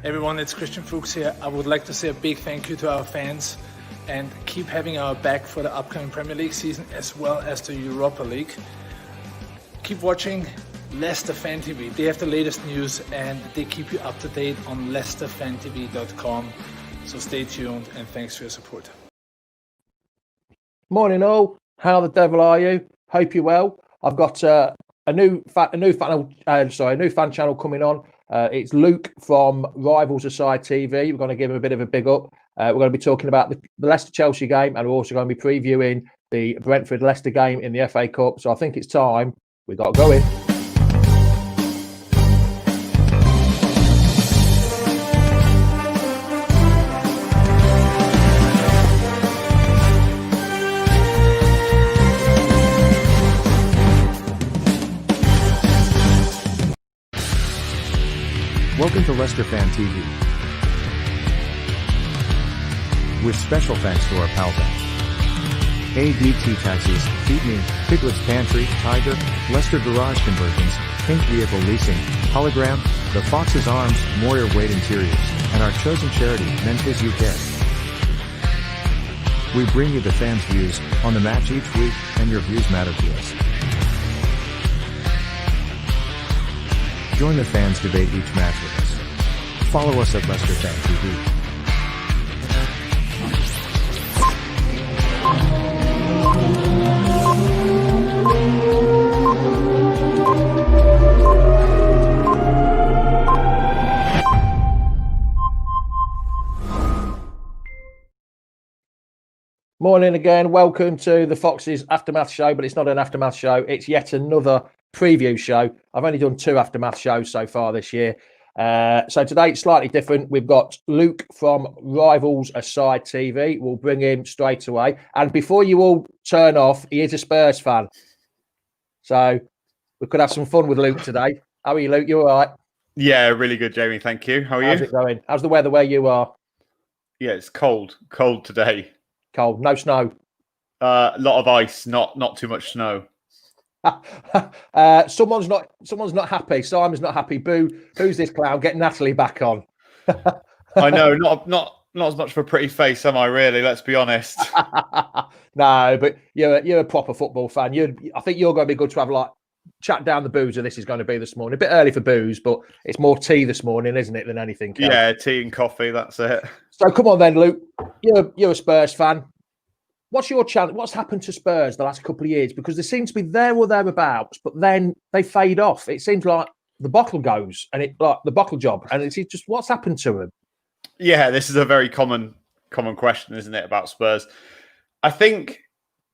Everyone, it's Christian Fuchs here. I would like to say a big thank you to our fans and keep having our back for the upcoming Premier League season as well as the Europa League. Keep watching Leicester Fan TV. They have the latest news and they keep you up to date on leicesterfantv.com. So stay tuned and thanks for your support. Morning all. How the devil are you? Hope you're well. I've got a new fan channel coming on. It's Luke from Rivals Aside TV. We're going to give him a bit of a big up. We're going to be talking about the Leicester-Chelsea game, and we're also going to be previewing the Brentford-Leicester game in the FA Cup. So I think it's time we got to go in. Welcome to Leicester Fan TV. With special thanks to our pal bank. ADT Taxis, Feed Me, Piglet's Pantry, Tiger, Leicester Garage Conversions, Pink Vehicle Leasing, Hologram, The Fox's Arms, Moyer Wade Interiors, and our chosen charity, Memphis UK. We bring you the fans' views on the match each week, and your views matter to us. Join the fans debate each match with us. Follow us at Leicester Fan TV. Morning again. Welcome to the Foxes Aftermath Show, but it's not an Aftermath Show. It's yet another preview show. I've only done 2 Aftermath shows so far this year. So today it's slightly different. We've got Luke from Rivals Aside TV. We'll bring him straight away. And before you all turn off, he is a Spurs fan. So we could have some fun with Luke today. How are you, Luke? You all right? Yeah, really good, Jamie. Thank you. How are you? How's it going? How's the weather where you are? Yeah, it's cold. Cold today. Cold. No snow. A lot of ice, not too much snow. Someone's not happy. Simon's not happy. Boo! Who's this clown? Get Natalie back on. I know, not as much of a pretty face, am I? Really? Let's be honest. No, but you're a proper football fan. I think you're going to be good to have like chat down the boozer. This is going to be this morning. A bit early for booze, but it's more tea this morning, isn't it, than anything else? Yeah, tea and coffee. That's it. So come on then, Luke. You're a Spurs fan. What's your challenge? What's happened to Spurs the last couple of years? Because they seem to be there or thereabouts, but then they fade off. It seems like the bottle goes and it like the bottle job, and it's just what's happened to them. Yeah, this is a very common question, isn't it, about Spurs? I think.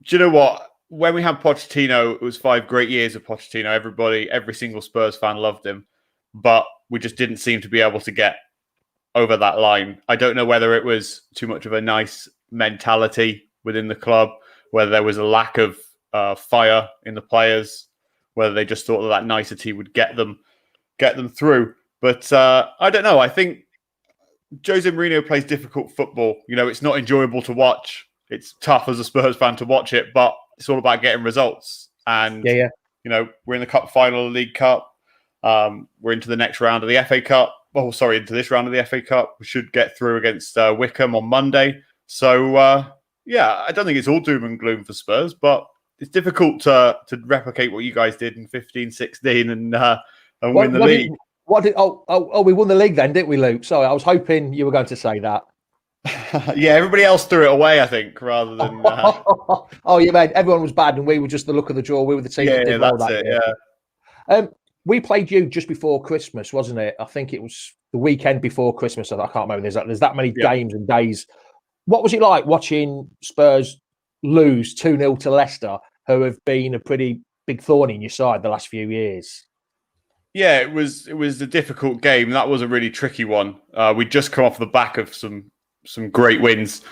Do you know what? When we had Pochettino, it was 5 great years of Pochettino. Every single Spurs fan loved him, but we just didn't seem to be able to get over that line. I don't know whether it was too much of a nice mentality within the club, whether there was a lack of fire in the players, whether they just thought that nicety would get them through. But I don't know. I think Jose Mourinho plays difficult football. You know, it's not enjoyable to watch. It's tough as a Spurs fan to watch it, but it's all about getting results. And you know, we're in the cup final of the League Cup. We're into the next round of the FA Cup. Oh, sorry, into this round of the FA Cup. We should get through against Wickham on Monday. So. Yeah, I don't think it's all doom and gloom for Spurs, but it's difficult to replicate what you guys did in 15-16 and win the league. We won the league then, didn't we, Luke? Sorry, I was hoping you were going to say that. Yeah, everybody else threw it away, I think, rather than... Oh, you mean everyone was bad and we were just the luck of the draw. We were the team that did well that year. Yeah. We played you just before Christmas, wasn't it? I think it was the weekend before Christmas. I can't remember. There's that many games and days. What was it like watching Spurs lose 2-0 to Leicester, who have been a pretty big thorn in your side the last few years? Yeah, it was a difficult game. That was a really tricky one. We'd just come off the back of some great wins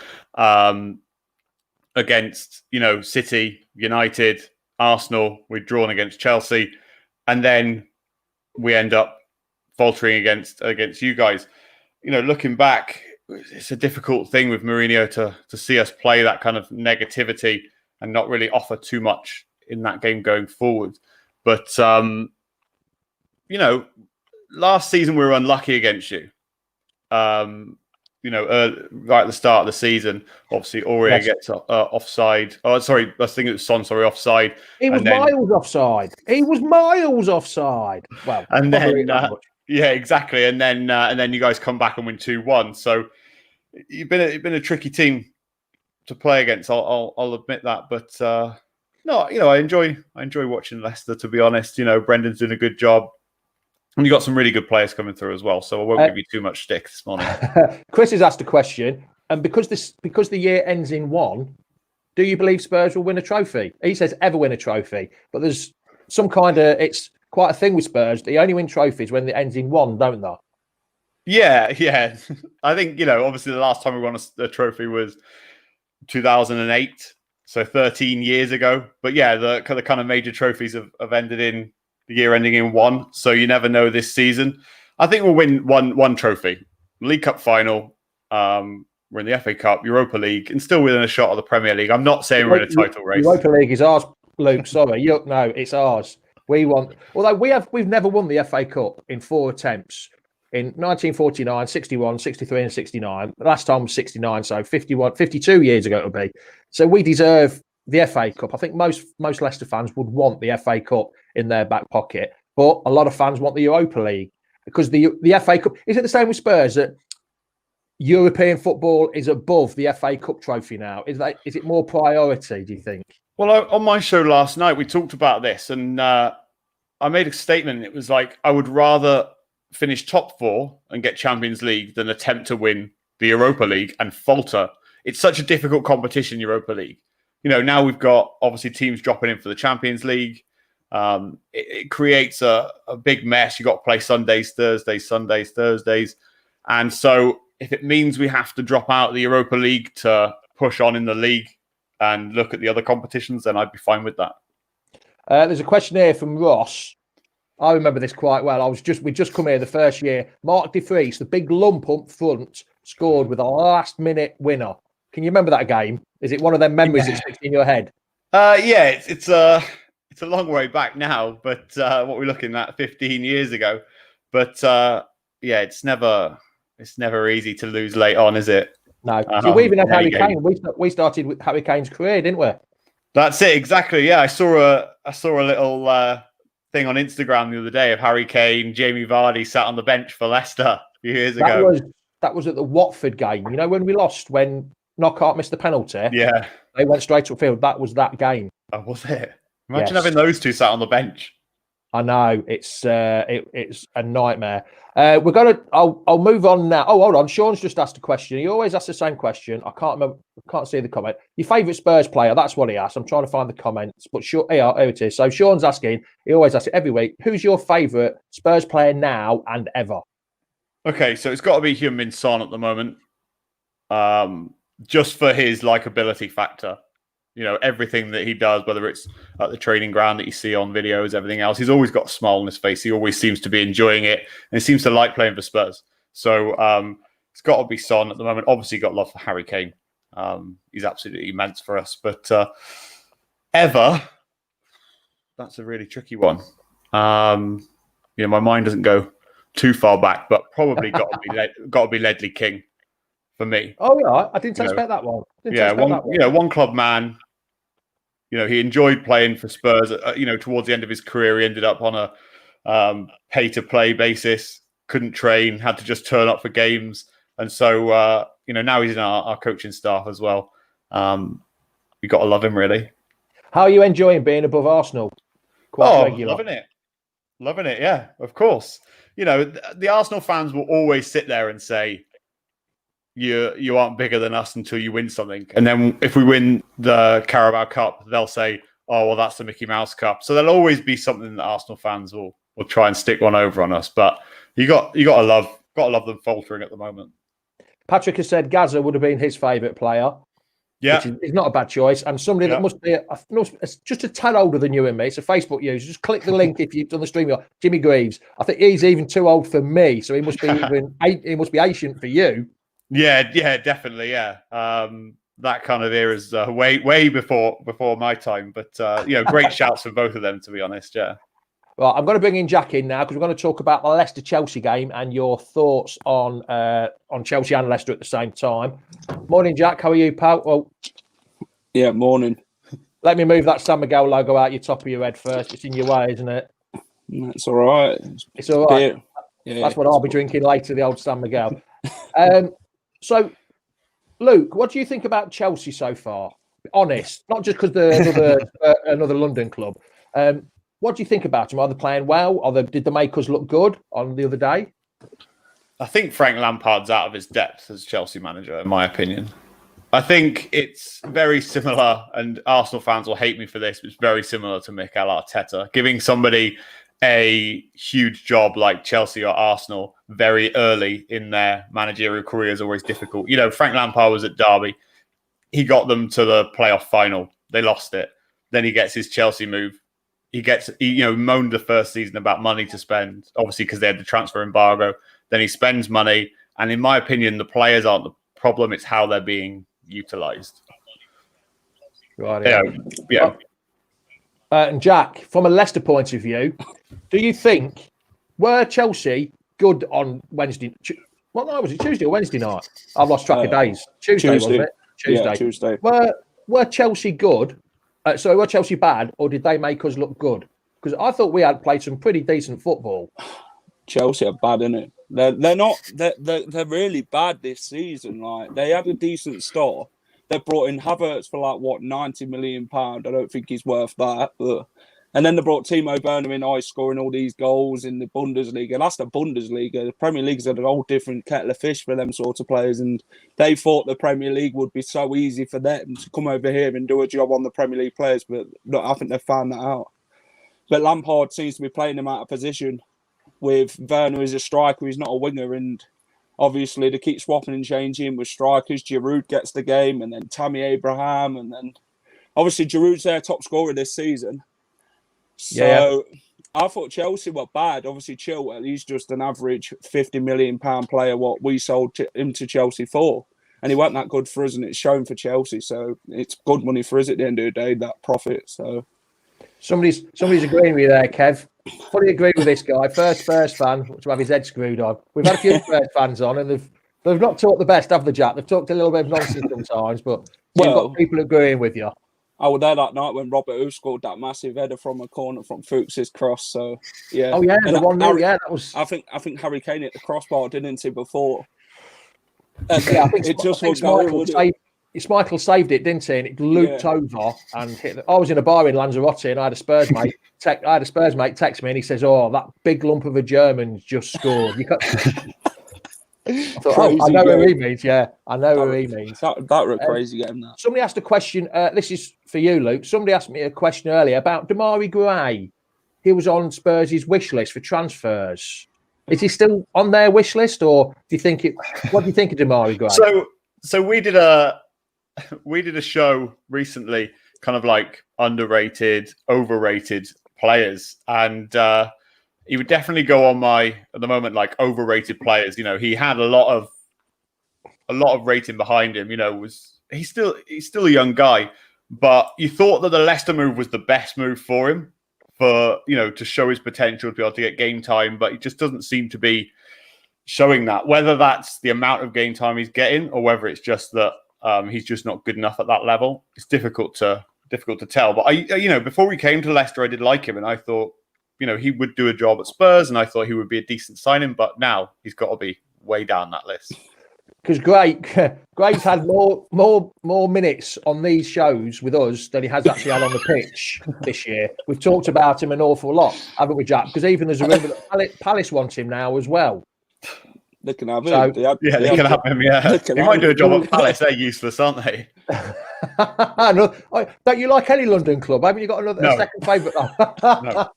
against, City, United, Arsenal. We'd drawn against Chelsea, and then we end up faltering against you guys. Looking back, it's a difficult thing with Mourinho to see us play that kind of negativity and not really offer too much in that game going forward. But, last season we were unlucky against you. right at the start of the season. Obviously, Aurier gets offside. Oh, sorry, I think it was Son. Sorry, offside. He was miles offside. He was miles offside. Well, and then yeah, exactly. And then you guys come back and win 2-1. So you've been a tricky team to play against. I'll admit that, but no, I enjoy watching Leicester. To be honest, Brendan's doing a good job. And you got some really good players coming through as well, so I won't give you too much stick this morning. Chris has asked a question, and because the year ends in 1, do you believe Spurs will win a trophy? He says ever win a trophy, but there's some kind of it's quite a thing with Spurs. They only win trophies when it ends in 1, don't they? Yeah. I think obviously the last time we won a trophy was 2008, so 13 years ago. But yeah, the kind of major trophies have ended in the year ending in 1, so you never know this season. I think we'll win one trophy. League Cup final, we're in the FA Cup, Europa League, and still within a shot of the Premier League. I'm not saying we're in a title race. Europa League is ours, Luke. Sorry. No, it's ours. Although we've never won the FA Cup in 4 attempts. In 1949, 61, 63 and 69. The last time was 69, so 52 years ago it'll be. So we deserve the FA Cup. I think most Leicester fans would want the FA Cup in their back pocket, but a lot of fans want the Europa League because the FA Cup. Is it the same with Spurs that European football is above the FA Cup trophy now? Is it more priority, do you think? Well, on my show last night, we talked about this, and I made a statement. It was like, I would rather finish top 4 and get Champions League than attempt to win the Europa League and falter. It's such a difficult competition, Europa League. Now we've got obviously teams dropping in for the Champions League. It creates a big mess. You got to play Sundays, Thursdays. And so if it means we have to drop out of the Europa League to push on in the league and look at the other competitions, then I'd be fine with that. There's a question here from Ross. I remember this quite well. We just come here the first year. Mark De Vries, the big lump up front, scored with a last-minute winner. Can you remember that game? Is it one of them memories that sticks in your head? Yeah, it's a long way back now, but what we're looking at 15 years ago. But yeah, it's never easy to lose late on, is it? No. We even had Harry Kane. We started with Harry Kane's career, didn't we? That's it, exactly. Yeah, I saw a little thing on Instagram the other day of Harry Kane, Jamie Vardy sat on the bench for Leicester a few years ago. That was at the Watford game. When we lost, when Knockaert missed the penalty. Yeah. They went straight to the field. That was that game. Oh, was it? Imagine having those two sat on the bench. I know. It's a nightmare. I'll move on now. Oh, hold on. Sean's just asked a question. He always asks the same question. I can't remember. Can't see the comment. Your favourite Spurs player? That's what he asked. I'm trying to find the comments. But here it is. So Sean's asking. He always asks it every week. Who's your favourite Spurs player now and ever? Okay, so it's got to be Heung-min Son at the moment. Just for his likability factor. Everything that he does, whether it's at the training ground that you see on videos, everything else, he's always got a smile on his face. He always seems to be enjoying it, and he seems to like playing for Spurs. So it's got to be Son at the moment. Obviously, got love for Harry Kane. He's absolutely immense for us. But ever, that's a really tricky one. My mind doesn't go too far back, but probably got to be Ledley King for me. Oh yeah, I didn't expect that one. One club man. He enjoyed playing for Spurs. Towards the end of his career, he ended up on a pay-to-play basis. Couldn't train, had to just turn up for games, and so now he's in our coaching staff as well. We got to love him, really. How are you enjoying being above Arsenal? Loving it. Yeah, of course. The Arsenal fans will always sit there and say, You aren't bigger than us until you win something. And then if we win the Carabao Cup, they'll say, oh, well, that's the Mickey Mouse Cup. So there'll always be something that Arsenal fans will try and stick one over on us. But you got to love them faltering at the moment. Patrick has said Gaza would have been his favourite player. Yeah. Which is not a bad choice. And somebody that must be just a tad older than you and me. It's a Facebook user. Just click the link if you've done the stream. Jimmy Greaves. I think he's even too old for me. So he must be ancient for you. Yeah, definitely, yeah. That kind of era is way before my time, but great shouts from both of them, to be honest. Yeah. Right, I'm going to bring in Jack in now because we're going to talk about the Leicester-Chelsea game and your thoughts on Chelsea and Leicester at the same time. Morning, Jack. How are you, pal? Well, yeah, morning. Let me move that San Miguel logo out your top of your head first. It's in your way, isn't it? That's all right. It's all right. Yeah, that's what I'll be drinking later, the old San Miguel. So, Luke, what do you think about Chelsea so far? Honest, not just because they're another London club. What do you think about them? Are they playing well? Did they make us look good on the other day? I think Frank Lampard's out of his depth as Chelsea manager, in my opinion. I think it's very similar, and Arsenal fans will hate me for this, but it's very similar to Mikel Arteta. Giving somebody a huge job like Chelsea or Arsenal very early in their managerial career is always difficult. Frank Lampard was at Derby. He got them to the playoff final. They lost it. Then he gets his Chelsea move. He moaned the first season about money to spend, obviously because they had the transfer embargo. Then he spends money. And in my opinion, the players aren't the problem. It's how they're being utilised. Right. Yeah. And Jack, from a Leicester point of view, do you think were Chelsea good on Wednesday? What night was it? Tuesday or Wednesday night? I've lost track of days. Tuesday, wasn't it? Tuesday. Yeah, Tuesday. Were Chelsea good? Were Chelsea bad, or did they make us look good? Because I thought we had played some pretty decent football. Chelsea are bad, innit? They're not. They're really bad this season. Like, they had a decent start. They brought in Havertz for £90 million. I don't think he's worth that. And then they brought Timo Werner in, scoring all these goals in the Bundesliga. That's the Bundesliga. The Premier League's a whole different kettle of fish for them sort of players. And they thought the Premier League would be so easy for them to come over here and do a job on the Premier League players. But no, I think they've found that out. But Lampard seems to be playing them out of position with Werner as a striker. He's not a winger. And obviously, they keep swapping and changing with strikers. Giroud gets the game, and then Tammy Abraham. And then, obviously, Giroud's their top scorer this season. So, I thought Chelsea were bad. Obviously, Chilwell, he's just an average £50 million player, what we sold him to Chelsea for. And he wasn't that good for us, and it's shown for Chelsea. So, it's good money for us at the end of the day, that profit. So, Somebody's agreeing with you there, Kev. Fully agree with this guy. First Spurs fan to have his head screwed on. We've had a few Spurs fans on, and they've not talked the best, have they, Jack? They've talked a little bit of nonsense sometimes, but you've got people agreeing with you. I was there that night when Robert Hu scored that massive header from a corner from Fuchs's cross. So yeah. Oh yeah, the 1-0. Yeah, that was. I think Harry Kane hit the crossbar, didn't he? Before. Yeah, I think it just was Michael saved it, didn't he? And it looped over and hit. I was in a bar in Lanzarote, and I had a Spurs mate. Text me, and he says, "Oh, that big lump of a German's just scored." I thought, I know who he means. Yeah, I know who he means. That was a crazy game. That somebody asked a question. This is for you, Luke. Somebody asked me a question earlier about Damari Gray. He was on Spurs' wish list for transfers. Is he still on their wish list, or do you think it? What do you think of Damari Gray? So we did a show recently, kind of like underrated, overrated players, and he would definitely go on my, at the moment, like overrated players. He had a lot of rating behind him. He's still a young guy, but you thought that the Leicester move was the best move for him, to show his potential to be able to get game time, but he just doesn't seem to be showing that. Whether that's the amount of game time he's getting, or whether it's just that he's just not good enough at that level, it's difficult to tell. But before we came to Leicester, I did like him, and I thought, he would do a job at Spurs, and I thought he would be a decent signing. But now he's got to be way down that list. Because Gray's had more minutes on these shows with us than he has actually had on the pitch this year. We've talked about him an awful lot, haven't we, Jack? Because even there's a rumour that Palace wants him now as well. They can have him. So, they can have him. Yeah, he might do a job at Palace. They're useless, aren't they? No, don't you like any London club? Haven't you got a second favourite? No.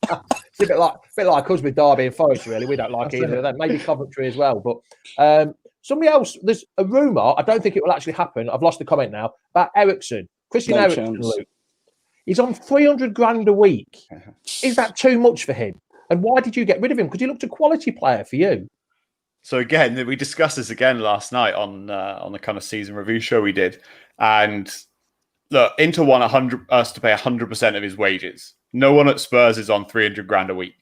It's a bit like us with Derby and Forest, really. We don't like either of them. Maybe Coventry as well. But somebody else, there's a rumour, I don't think it will actually happen. I've lost the comment now, about Ericsson. Christian Eriksen, Luke. He's on 300 grand a week. Is that too much for him? And why did you get rid of him? Because he looked a quality player for you. So again, we discussed this again last night on the kind of season review show we did. And look, Inter want us to pay 100% of his wages. No one at Spurs is on 300 grand a week.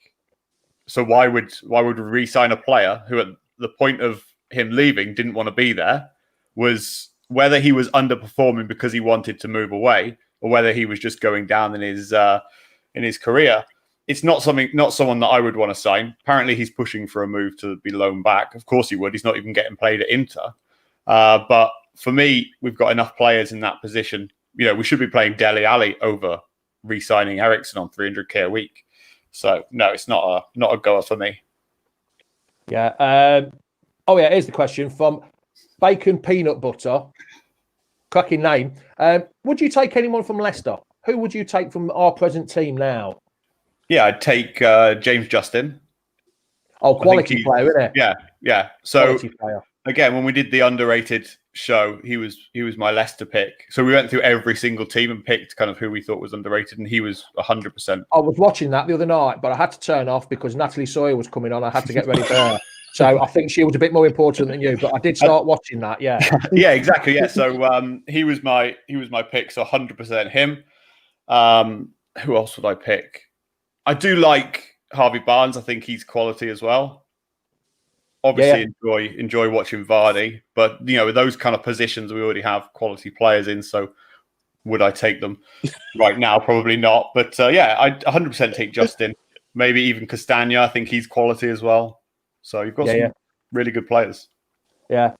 So why would we re-sign a player who, at the point of him leaving, didn't want to be there? Was whether he was underperforming because he wanted to move away, or whether he was just going down in his career. It's not someone that I would want to sign. Apparently, he's pushing for a move to be loaned back. Of course, he would. He's not even getting played at Inter. But for me, we've got enough players in that position. We should be playing Dele Alli over re-signing Eriksen on 300k a week. So no, it's not a goer for me. Yeah. Here's the question from Bacon Peanut Butter. Cracking name. Would you take anyone from Leicester? Who would you take from our present team now? Yeah, I'd take James Justin. Oh, quality player, isn't it? Yeah. So player. Again, when we did the underrated show, he was my Leicester pick. So we went through every single team and picked kind of who we thought was underrated, and he was 100%. I was watching that the other night, but I had to turn off because Natalie Sawyer was coming on. I had to get ready for her. So I think she was a bit more important than you, but I did start watching that. Yeah. Yeah, exactly. Yeah. So he was my pick. So 100% him. Who else would I pick? I do like Harvey Barnes. I think he's quality as well. Obviously, enjoy watching Vardy, but with those kind of positions, we already have quality players in. So, would I take them right now? Probably not. But I'd 100% take Justin. Maybe even Castagna. I think he's quality as well. So you've got some really good players. Yeah,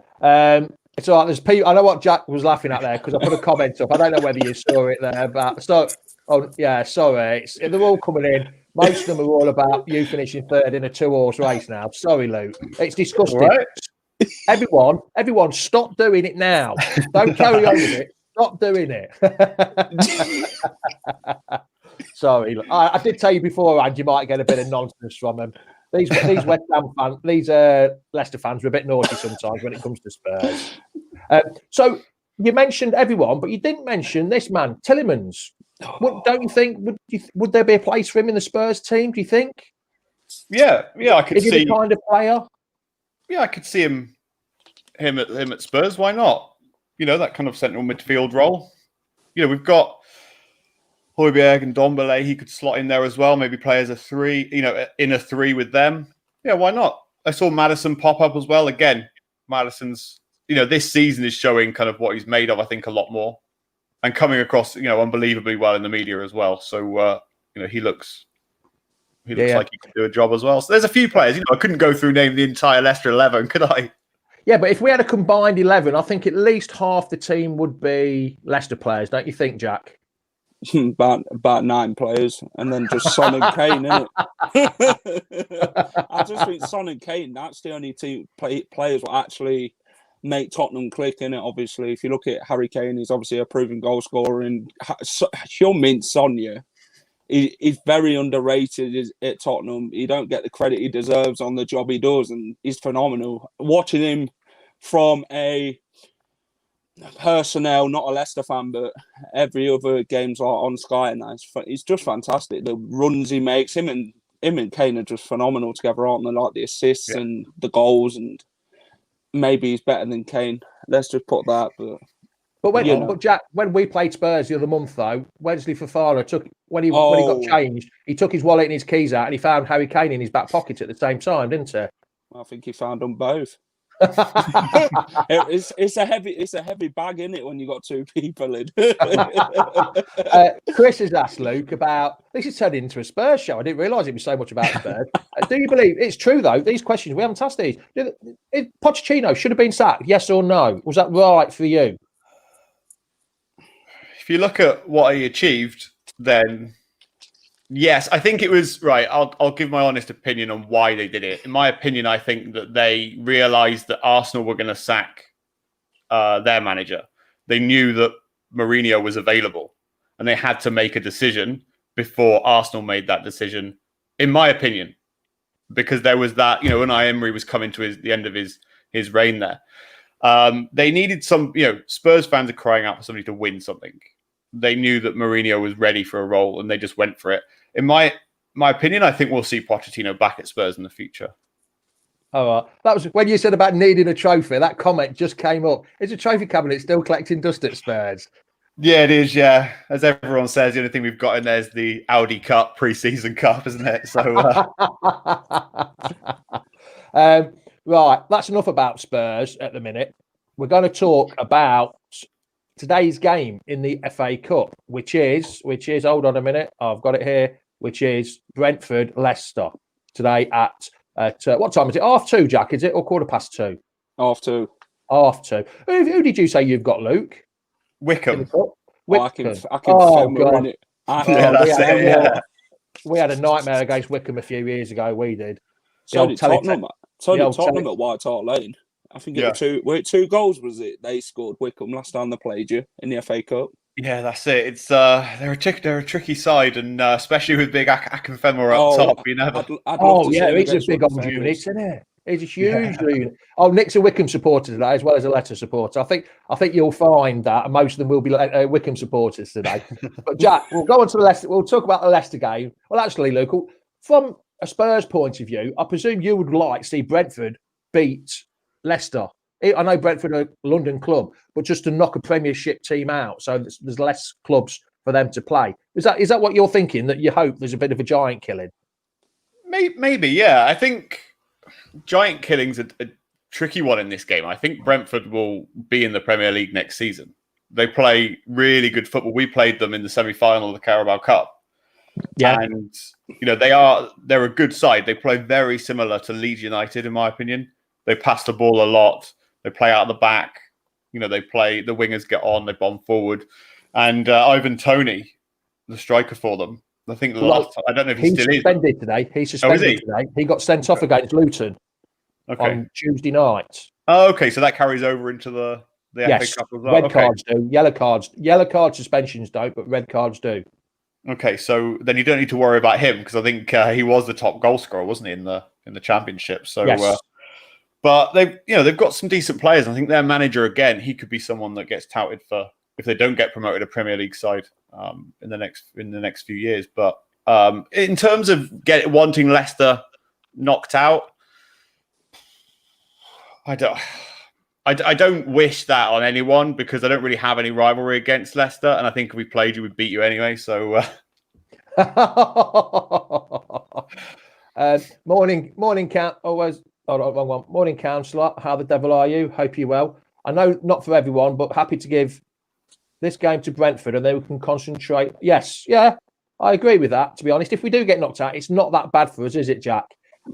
it's all right. There's people. I know what Jack was laughing at there because I put a comment up. I don't know whether you saw it there, but sorry. They're all coming in. Most of them are all about you finishing third in a 2-horse race now. Sorry, Luke. It's disgusting. Right. Everyone, stop doing it now. Don't carry on with it. Stop doing it. Sorry. I did tell you beforehand you might get a bit of nonsense from them. These West Ham fans, these Leicester fans are a bit naughty sometimes when it comes to Spurs. So you mentioned everyone, but you didn't mention this man, Tielemans. Don't you think would there be a place for him in the Spurs team? Do you think? Yeah, I could see. Is he the kind of player? Yeah, I could see him at Spurs. Why not? That kind of central midfield role. We've got Højbjerg and Dombele. He could slot in there as well. Maybe play as a 3. In a 3 with them. Yeah, why not? I saw Maddison pop up as well. Again, Maddison's. This season is showing kind of what he's made of. I think a lot more. And coming across, unbelievably well in the media as well. So, he looks like he can do a job as well. So there's a few players. I couldn't go through name the entire Leicester 11, could I? Yeah, but if we had a combined 11, I think at least half the team would be Leicester players, don't you think, Jack? about 9 players, and then just Son and Kane, innit? I just think Son and Kane, that's the only two players will actually make Tottenham click, innit? Obviously, if you look at Harry Kane, he's obviously a proven goal scorer, and Heung-min Son, he's very underrated at Tottenham. He don't get the credit he deserves on the job he does, and he's phenomenal. Watching him from a personnel, not a Leicester fan, but every other games on Sky, and he's just fantastic. The runs he makes, him and Kane are just phenomenal together, aren't they? Like the assists and the goals, and maybe he's better than Kane. Let's just put that. But Jack, when we played Spurs the other month, though, Wesley Fofana when he got changed, he took his wallet and his keys out, and he found Harry Kane in his back pocket at the same time, didn't he? I think he found them both. It's a heavy bag, isn't it, when you got 2 people in? Chris has asked Luke about this. Is turning into a Spurs show. I didn't realise it was so much about Spurs. Do you believe it's true though? These questions we haven't asked these. Pochettino should have been sacked, yes or no? Was that right for you? If you look at what he achieved, then yes, I think it was right. I'll give my honest opinion on why they did it. In my opinion, I think that they realised that Arsenal were going to sack their manager. They knew that Mourinho was available, and they had to make a decision before Arsenal made that decision. In my opinion, because there was that, Unai Emery was coming to the end of his reign there. They needed some, Spurs fans are crying out for somebody to win something. They knew that Mourinho was ready for a role, and they just went for it. In my opinion, I think we'll see Pochettino back at Spurs in the future. All right. That was when you said about needing a trophy. That comment just came up. Is a trophy cabinet still collecting dust at Spurs? Yeah, it is. Yeah, as everyone says, the only thing we've got in there is the Audi Cup pre-season cup, isn't it? So right, that's enough about Spurs at the minute. We're going to talk about today's game in the FA Cup, which is hold on a minute, I've got it here, which is Brentford Leicester today at what time is it? 2:30, Jack, is it, or 2:15? 2:30. 2:30. Who did you say you've got, Luke? Wickham. I can femmer in it. We had a nightmare against Wickham a few years ago. We did. So did Tottenham. Tottenham at White Hart Lane. I think it was two goals, was it? They scored Wickham last time they played you in the FA Cup. Yeah, that's it. It's they're a tricky side, and especially with big Akinfenwa up top, you never. He's a big old unit, isn't it? He's a huge unit. Oh, Nick's a Wickham supporter today, as well as a Leicester supporter. I think you'll find that, and most of them will be Wickham supporters today. But Jack, we'll go on to the Leicester. We'll talk about the Leicester game. Well, actually, Luke, from a Spurs point of view, I presume you would like to see Brentford beat Leicester. I know Brentford are a London club, but just to knock a Premiership team out, so there's less clubs for them to play. Is that what you're thinking? That you hope there's a bit of a giant killing? Maybe, yeah. I think giant killing's a tricky one in this game. I think Brentford will be in the Premier League next season. They play really good football. We played them in the semi-final of the Carabao Cup. Yeah, and they're a good side. They play very similar to Leeds United, in my opinion. They pass the ball a lot. They play out the back. They play, the wingers get on, they bomb forward. And Ivan Toney, the striker for them, I think last time, I don't know if he's still suspended today. He's suspended today. He got sent off against Luton on Tuesday night. Oh, okay. So that carries over into the FA Cup as well. Red cards do. Yellow card suspensions don't, but red cards do. Okay, so then you don't need to worry about him, because I think he was the top goal scorer, wasn't he, in the championship? So yes. But they've got some decent players. I think their manager, again, he could be someone that gets touted for, if they don't get promoted, a Premier League side in the next few years. But in terms of wanting Leicester knocked out, I don't wish that on anyone, because I don't really have any rivalry against Leicester, and I think if we played you, we'd beat you anyway. So morning, Count. Always. Wrong one. Morning, Councillor. How the devil are you? Hope you're well. I know not for everyone, but happy to give this game to Brentford, and then we can concentrate. Yes, yeah, I agree with that. To be honest, if we do get knocked out, it's not that bad for us, is it, Jack?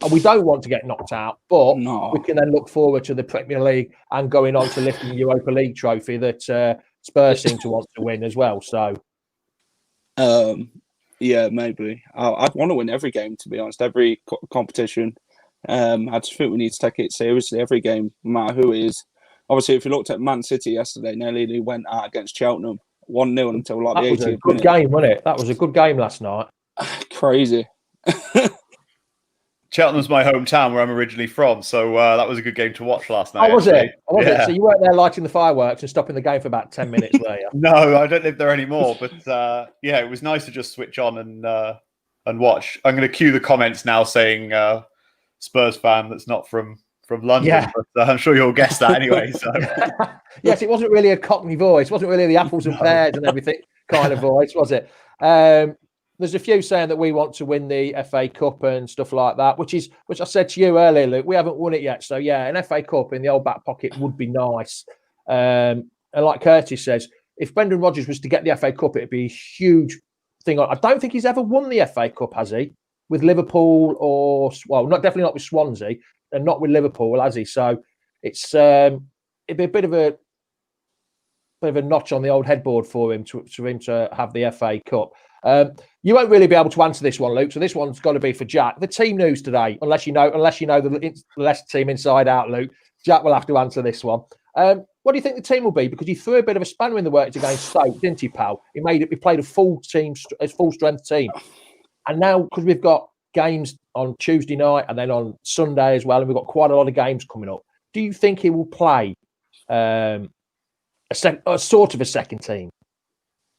And we don't want to get knocked out, but we can then look forward to the Premier League and going on to lifting the Europa League trophy that Spurs seem to want to win as well. So, yeah, maybe. I'd want to win every game, to be honest, every competition. I just think we need to take it seriously every game, no matter who it is. Obviously, if you looked at Man City yesterday, nearly went out against Cheltenham 1-0 until like the 80th minute. That was a good game, wasn't it? That was a good game last night. Crazy. Cheltenham's my hometown, where I'm originally from, so that was a good game to watch last night. Oh, was it? So you weren't there lighting the fireworks and stopping the game for about 10 minutes, were you? No, I don't live there anymore, but yeah, it was nice to just switch on and watch. I'm going to cue the comments now saying Spurs fan that's not from London, but I'm sure you'll guess that anyway. So yes, it wasn't really a Cockney voice. It wasn't really the apples and pears and everything kind of voice, was it? There's a few saying that we want to win the FA Cup and stuff like that, which I said to you earlier, Luke. We haven't won it yet, so yeah, an FA Cup in the old back pocket would be nice. And like Curtis says, if Brendan Rodgers was to get the FA Cup, it'd be a huge thing. I don't think he's ever won the FA Cup, has he? With Liverpool definitely not with Swansea, and not with Liverpool, has he? So it's it'd be a bit of a notch on the old headboard for him to have the FA Cup. You won't really be able to answer this one, Luke. So this one's got to be for Jack. The team news today, unless you know the Leicester team inside out, Luke. Jack will have to answer this one. What do you think the team will be? Because he threw a bit of a spanner in the works against Stoke, didn't he, pal? He played a full strength team. And now, because we've got games on Tuesday night and then on Sunday as well, and we've got quite a lot of games coming up, do you think he will play a sort of a second team?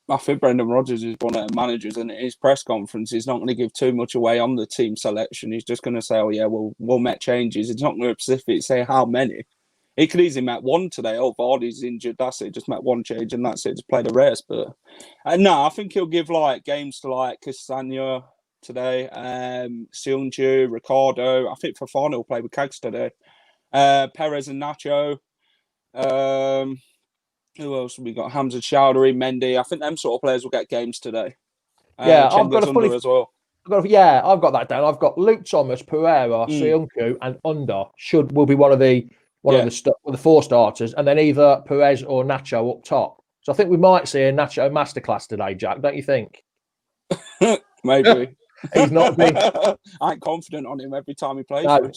I think Brendan Rodgers is one of the managers, and in his press conference, he's not going to give too much away on the team selection. He's just going to say, "Oh yeah, we'll make changes." He's not going to specifically say how many. He could easily make one today. Oh, Vardy's injured. That's it. Just make one change and that's it. Just play the rest. But no, I think he'll give like games to like Castagna today, Seunju, Ricardo. I think Fofana will play with Cags today. Perez and Nacho. Who else have we got? Hamza Chowdhury, Mendy. I think them sort of players will get games today. Yeah, I've got a Under as well. I've got that down. I've got Luke Thomas, Pereira, Seunku, and Under will be one of the four starters, and then either Perez or Nacho up top. So I think we might see a Nacho masterclass today, Jack. Don't you think? Maybe. He's not been. I ain't confident on him every time he plays. No,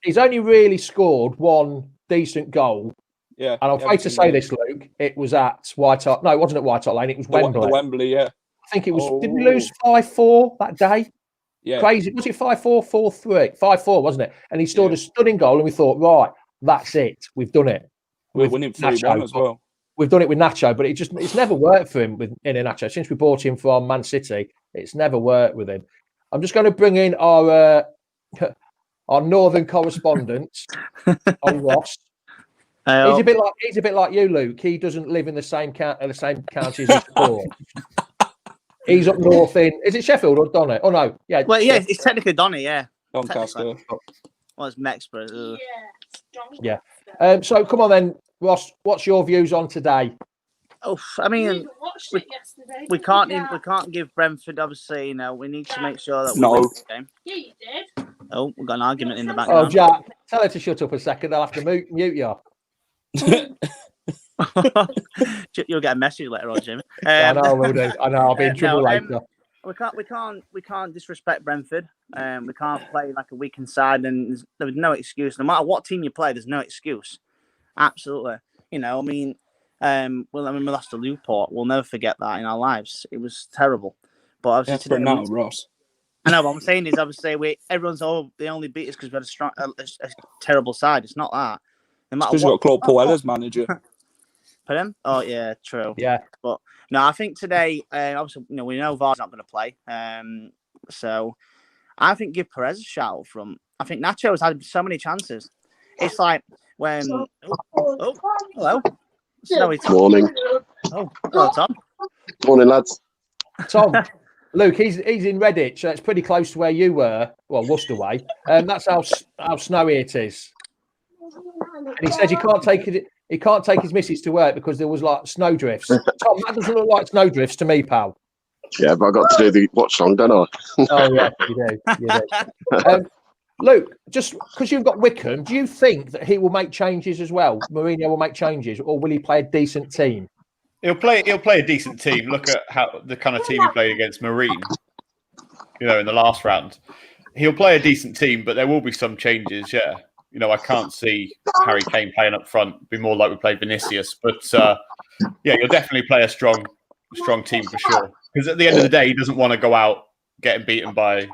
he's only really scored one decent goal. Yeah. And I'm afraid to say this, Luke. It was at White Hart. No, it wasn't at White Hart Lane. It was Wembley. Wembley, yeah. I think it was. Did we lose 5-4 that day? Yeah. Crazy. Was it 5-4, 4-3? 5-4, wasn't it? And he scored a stunning goal, and we thought, right, that's it. We've done it. We're winning 3-1 as well. We've done it with Nacho, but it's never worked for him in Nacho. Since we bought him from Man City, it's never worked with him. I'm just going to bring in our northern correspondent, Ross. He's a bit like you, Luke. He doesn't live in the same county as his sport. He's up north in. Is it Sheffield or Donny? Oh no, yeah. Well, yeah, it's technically Donny, yeah. Doncaster. Well, it's Mexborough. Yeah. So come on then, Ross. What's your views on today? Oh, I mean, we can't give Brentford. Obviously, we need to make sure that we win this game. Yeah, you did. Oh, we've got an argument in the background. Oh, Jack, tell her to shut up a second. They'll have to mute you. You'll get a message later on, Jimmy. I know I will do. I know I'll be in trouble later. We can't disrespect Brentford. We can't play like a weakened side, and there's no excuse. No matter what team you play, there's no excuse. Absolutely. We lost to Newport. We'll never forget that in our lives. It was terrible. But obviously today, Ross. I know. What I'm saying is, obviously, everyone's they only beat us because we had a terrible side. It's not that. Because you've got Claude Puel as manager. Pardon? Oh yeah, true. Yeah. But no, I think today, obviously, we know VAR's not going to play. So I think give Perez a shout up front. I think Nacho has had so many chances. It's like when. Oh, hello. Morning. Oh, hello, Tom. Morning, lads. Tom, Luke, he's in Redditch, so it's pretty close to where you were. Well, Worcester way. That's how snowy it is. And he says he can't take his missus to work because there was like snowdrifts. Tom, that doesn't look like snowdrifts to me, pal. Yeah, but I got to do the watch long, don't I? Oh yeah, you do. Luke, just because you've got Wickham, do you think that he will make changes as well? Mourinho will make changes, or will he play a decent team? He'll play a decent team. Look at how the kind of team he played against Marine, in the last round. He'll play a decent team, but there will be some changes. Yeah, I can't see Harry Kane playing up front. Be more like we played Vinicius, but he'll definitely play a strong team for sure. Because at the end of the day, he doesn't want to go out getting beaten by,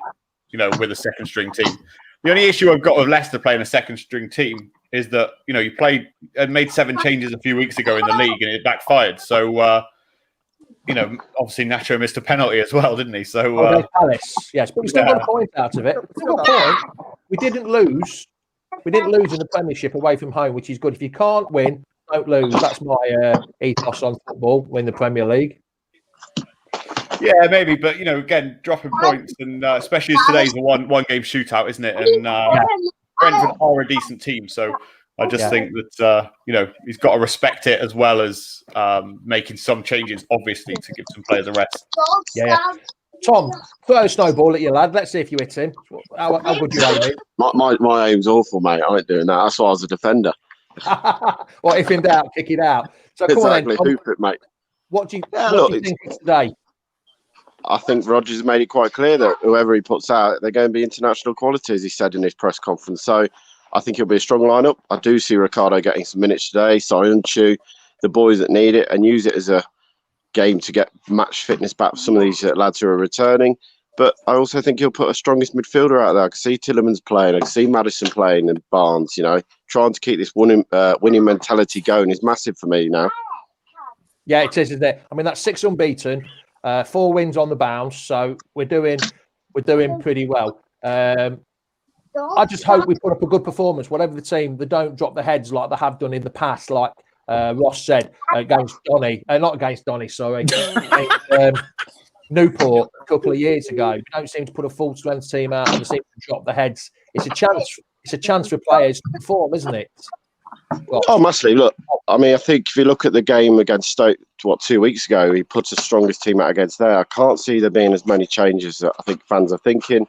with a second string team. The only issue I've got with Leicester playing a second string team is that, you played and made 7 changes a few weeks ago in the league and it backfired. So, obviously Nacho missed a penalty as well, didn't he? So, Palace, yes, but we still got a point out of it. We didn't lose. We didn't lose in the Premiership away from home, which is good. If you can't win, don't lose. That's my ethos on football. Win the Premier League. Yeah, maybe, but again, dropping points, and especially as today's a one game shootout, isn't it? And Brentford are a decent team, so I just think that he's got to respect it as well as making some changes, obviously, to give some players a rest. Yeah. Tom, throw a snowball at your lad. Let's see if you hit him. How good you aim it? My aim's awful, mate. I ain't doing that. That's why I was a defender. Well, if in doubt, kick it out. So come on, then, hoop it, mate. What do you think of today? I think Rodgers made it quite clear that whoever he puts out, they're going to be international quality, as he said in his press conference. So I think it'll be a strong lineup. I do see Ricardo getting some minutes today, Soyuncu, the boys that need it, and use it as a game to get match fitness back for some of these lads who are returning. But I also think he'll put a strongest midfielder out there. I can see Tielemans playing, I can see Maddison playing, and Barnes, trying to keep this winning mentality going is massive for me now. Yeah, it is, isn't it? I mean, that's 6 unbeaten. 4 wins on the bounce, so we're doing pretty well. I just hope we put up a good performance, whatever the team. They don't drop their heads like they have done in the past, like Ross said against Donny. Not against Donny, sorry. Against, Newport a couple of years ago. They don't seem to put a full strength team out and they seem to drop their heads. It's a chance. It's a chance for players to perform, isn't it? Well, Oh, massively. Look, I mean, I think if you look at the game against Stoke, 2 weeks ago, he puts the strongest team out against there. I can't see there being as many changes that I think fans are thinking.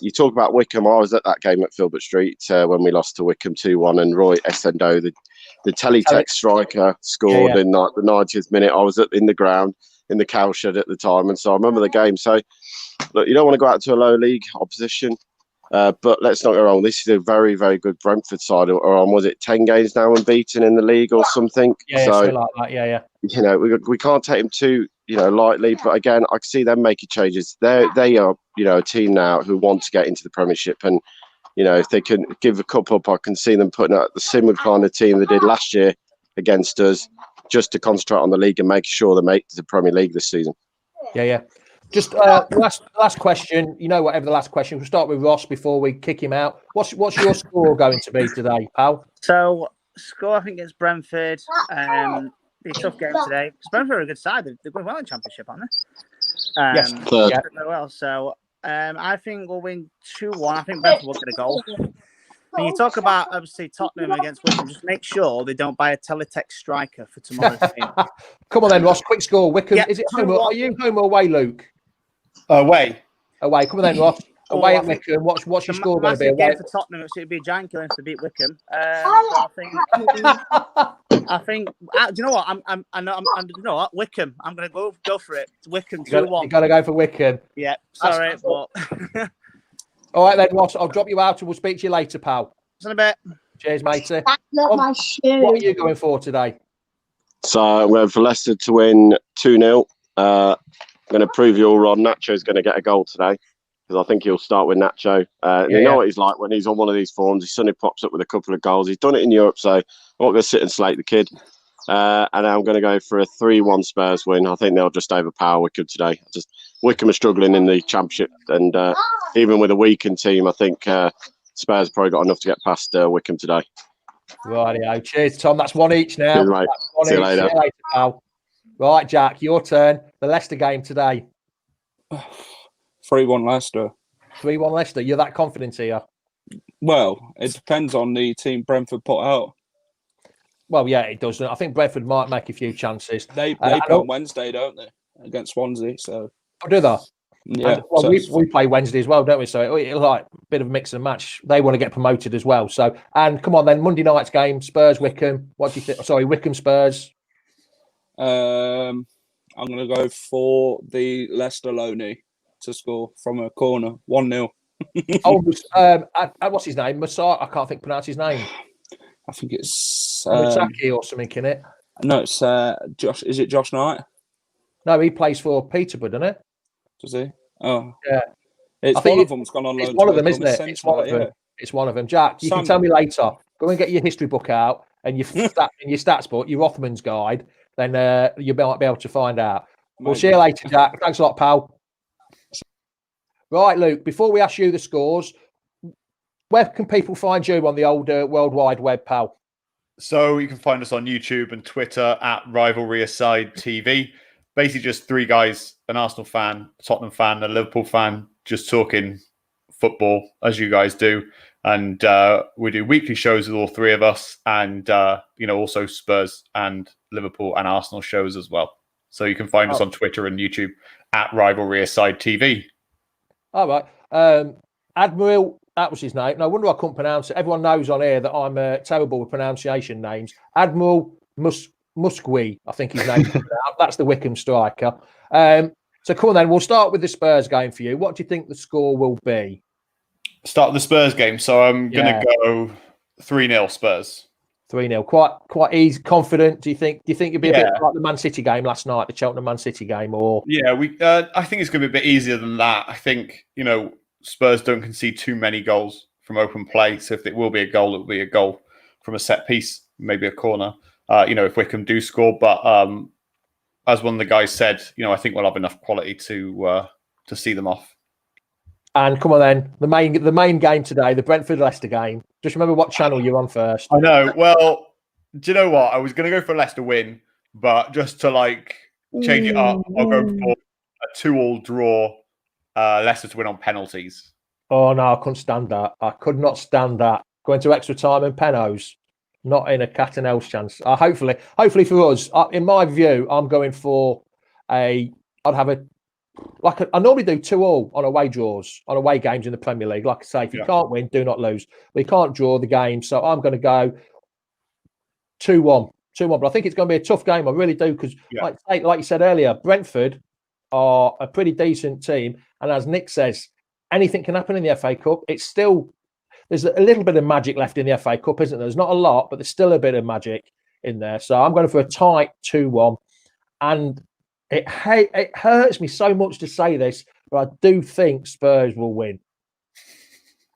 You talk about Wickham. I was at that game at Filbert Street when we lost to Wickham 2-1, and Roy Essendo, the teletext striker, scored in the 90th minute. I was in the ground in the cowshed at the time, and so I remember the game. So, look, you don't want to go out to a low league opposition, but let's not go wrong. This is a very, very good Brentford side. Or was it 10 games now unbeaten in the league or something? Yeah, so something like that. Yeah. You know, we can't take them too lightly. But again, I can see them making changes. They are a team now who want to get into the Premiership, and if they can give a cup up, I can see them putting out the similar kind of team they did last year against us, just to concentrate on the league and make sure they make the Premier League this season. Yeah. Just last question. Whatever the last question. We'll start with Ross before we kick him out. What's your score going to be today, pal? So, score, I think, it's Brentford. Be a tough game today. Brentford are a good side. They're going well in Championship, aren't they? Yes. Third. Yeah. Very well. So, I think we'll win 2-1. I think Brentford will get a goal. When you talk about, obviously, Tottenham against Wickham, just make sure they don't buy a teletext striker for tomorrow's game. Come on then, Ross. Quick score. Wickham. Yeah, Is it home? Are you home or away, Luke? Away. Away. Come on then, Ross. Away at Wickham. What's your score going to be? Game for Tottenham. It'd be a giant killing to beat Wickham. I think. Do you know what? You know what? Wickham. I'm going to go for it. It's Wickham 2-1. You got to go for Wickham. Yeah. Sorry, but. All right then, Ross. I'll drop you out and we'll speak to you later, pal. See you in a bit. Cheers, matey. Not my shoe. What are you going for today? So I'm going for Leicester to win 2-0. I'm going to prove you all wrong. Nacho's going to get a goal today, because I think he'll start with Nacho. You know what he's like when he's on one of these forms. He suddenly pops up with a couple of goals. He's done it in Europe, so I'm not going to sit and slate the kid. And I'm going to go for a 3-1 Spurs win. I think they'll just overpower Wickham today. Wickham are struggling in the Championship, and even with a weakened team, I think Spurs probably got enough to get past Wickham today. Rightio. Cheers, Tom. That's one each now. Cheers, mate. See you later. Pal. Right, Jack, your turn. The Leicester game today. 3-1 Leicester. 3-1 Leicester. You're that confident here? Well, it depends on the team Brentford put out. Well, yeah, it does. I think Brentford might make a few chances. They play on Wednesday, don't they? Against Swansea. So. Oh, do they? Yeah. We play Wednesday as well, don't we? So it's like a bit of a mix and match. They want to get promoted as well. So, and come on then, Monday night's game, Spurs Wickham. What do you think? Sorry, Wickham Spurs. I'm going to go for the Leicester Loney to score from a corner, 1-0. What's his name? Masar. I can't pronounce his name. I think it's Misaki or something in it. No, it's Josh. Is it Josh Knight? No, he plays for Peterborough, doesn't it? Does he? Oh, yeah. It's one of them's gone on loan. It's one of them, isn't it? It's one of them. Yeah. It's one of them. Jack, you can tell me later. Go and get your history book out and your stats book, your Rothman's guide. Then you might be able to find out. Maybe. We'll see you later, Jack. Thanks a lot, pal. Right, Luke. Before we ask you the scores, where can people find you on the old World Wide Web, pal? So you can find us on YouTube and Twitter at Rivalry Aside TV. Basically just three guys, an Arsenal fan, a Tottenham fan, a Liverpool fan, just talking football as you guys do. And we do weekly shows with all three of us, and also Spurs and Liverpool and Arsenal shows as well. So you can find us on Twitter and YouTube at Rivalry Aside TV. All right. Admiral, that was his name. No wonder I couldn't pronounce it. Everyone knows on here that I'm terrible with pronunciation names. Admiral Muskwe, I think his name is. That's the Wickham striker. So come on then, we'll start with the Spurs game for you. What do you think the score will be? Start the Spurs game. So I'm going to go 3-0 Spurs. 3-0. Quite easy, confident. Do you think it'd be a bit like the Man City game last night, the Cheltenham Man City game? Or I think it's going to be a bit easier than that. I think, Spurs don't concede too many goals from open play. So if it will be a goal, it will be a goal from a set piece, maybe a corner. If Wickham do score, but as one of the guys said, I think we'll have enough quality to see them off. And come on then, the main game today, the Brentford Leicester game. Just remember what channel you're on first. I know. Well, do you know what? I was going to go for a Leicester win, but just to change it up, I'll go for a 2-2 draw. Leicester to win on penalties. Oh no, I couldn't stand that. I could not stand that. Going to extra time and penos, not in a cat and else chance. Hopefully for us, in my view, I'm going for I normally do 2-2 on away draws, on away games in the Premier League. Like I say, if you can't win, do not lose. We can't draw the game, so I'm going to go 2-1. But I think it's going to be a tough game. I really do, because like you said earlier, Brentford are a pretty decent team, and as Nick says, anything can happen in the FA Cup. It's still, there's a little bit of magic left in the FA Cup, isn't there? There's not a lot, but there's still a bit of magic in there. So I'm going for a tight 2-1, and it hurts me so much to say this, but I do think Spurs will win.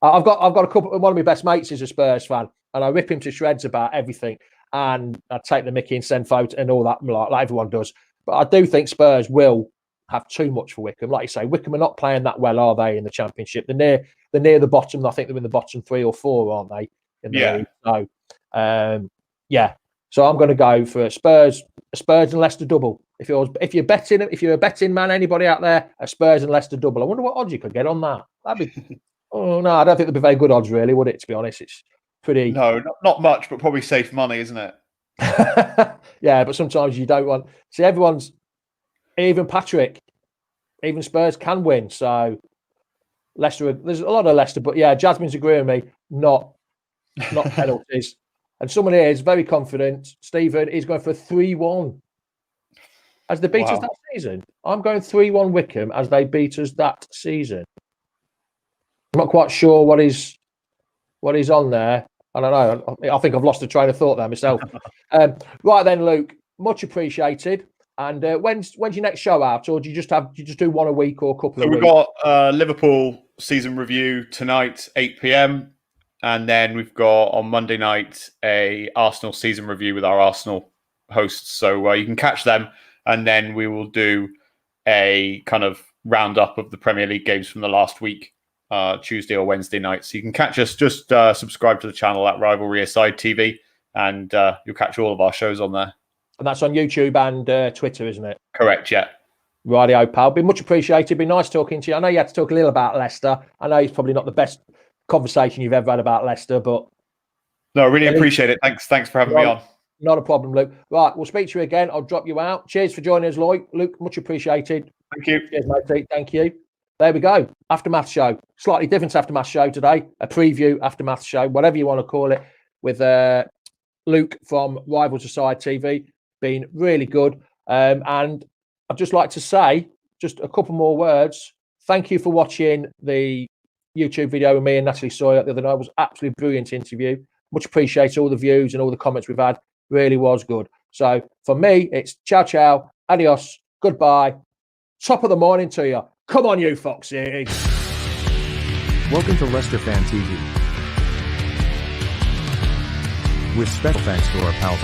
I've got a couple. One of my best mates is a Spurs fan, and I rip him to shreds about everything. And I take the mickey and send photos and all that, like everyone does. But I do think Spurs will have too much for Wickham. Like you say, Wickham are not playing that well, are they, in the Championship? They're near the bottom. I think they're in the bottom 3 or 4, aren't they? In the league? So, So I'm going to go for a Spurs and Leicester double. If you're a betting man, anybody out there, a Spurs and Leicester double. I wonder what odds you could get on that. That'd be. Oh no, I don't think there'd be very good odds, really, would it? To be honest, it's pretty. No, not much, but probably safe money, isn't it? Yeah, but sometimes you don't want. See, even Patrick, even Spurs can win. So Leicester, there's a lot of Leicester, but yeah, Jasmine's agreeing with me. Not penalties. And someone here is very confident. Stephen is going for 3-1 as they beat us that season. I'm going 3-1 Wickham as they beat us that season. I'm not quite sure what is on there. I don't know. I think I've lost the train of thought there myself. Right then, Luke, much appreciated. And when's your next show out, or do you just do one a week or a couple of weeks? We've got Liverpool season review tonight, 8 p.m. And then we've got on Monday night a Arsenal season review with our Arsenal hosts. So you can catch them, and then we will do a kind of roundup of the Premier League games from the last week, Tuesday or Wednesday night. So you can catch us. Just subscribe to the channel at Rivalry Aside TV, and you'll catch all of our shows on there. And that's on YouTube and Twitter, isn't it? Correct, yeah. Rightio, pal. Been much appreciated. Been nice talking to you. I know you had to talk a little about Leicester. I know it's probably not the best conversation you've ever had about Leicester, but no, I really appreciate it. Thanks for having me on. Not a problem, Luke. Right, we'll speak to you again. I'll drop you out. Cheers for joining us, Luke. Much appreciated. Thank you. Cheers, mate. Thank you. There we go. Aftermath show. Slightly different aftermath show today. A preview aftermath show, whatever you want to call it, with Luke from Rivals Aside TV. Been really good. And I'd just like to say just a couple more words. Thank you for watching the YouTube video with me and Natalie Sawyer the other night. It was absolutely brilliant interview. Much appreciate all the views and all the comments we've had. Really was good. So for me, it's ciao, adios, goodbye. Top of the morning to you. Come on, you Foxy. Welcome to Leicester Fan TV. With special thanks to our pal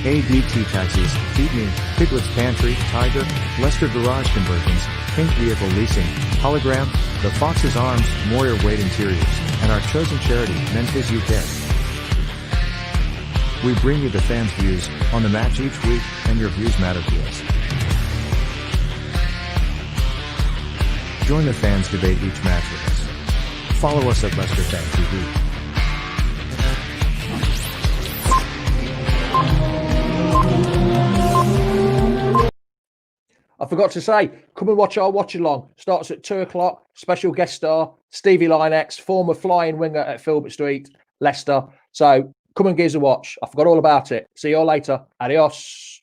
ADT Taxis, Feedme, Piglet's Pantry, Tiger, Leicester Garage Conversions, Pink Vehicle Leasing, Hologram, The Fox's Arms, Moyer Wade Interiors, and our chosen charity, Memphis UK. We bring you the fans' views on the match each week, and your views matter to us. Join the fans debate each match with us. Follow us at Leicester Fan TV. I forgot to say, come and watch our watch along. Starts at 2:00. Special guest star Stevie Lynex, former flying winger at Filbert Street, Leicester. So come and give us a watch. I forgot all about it. See you all later. Adios.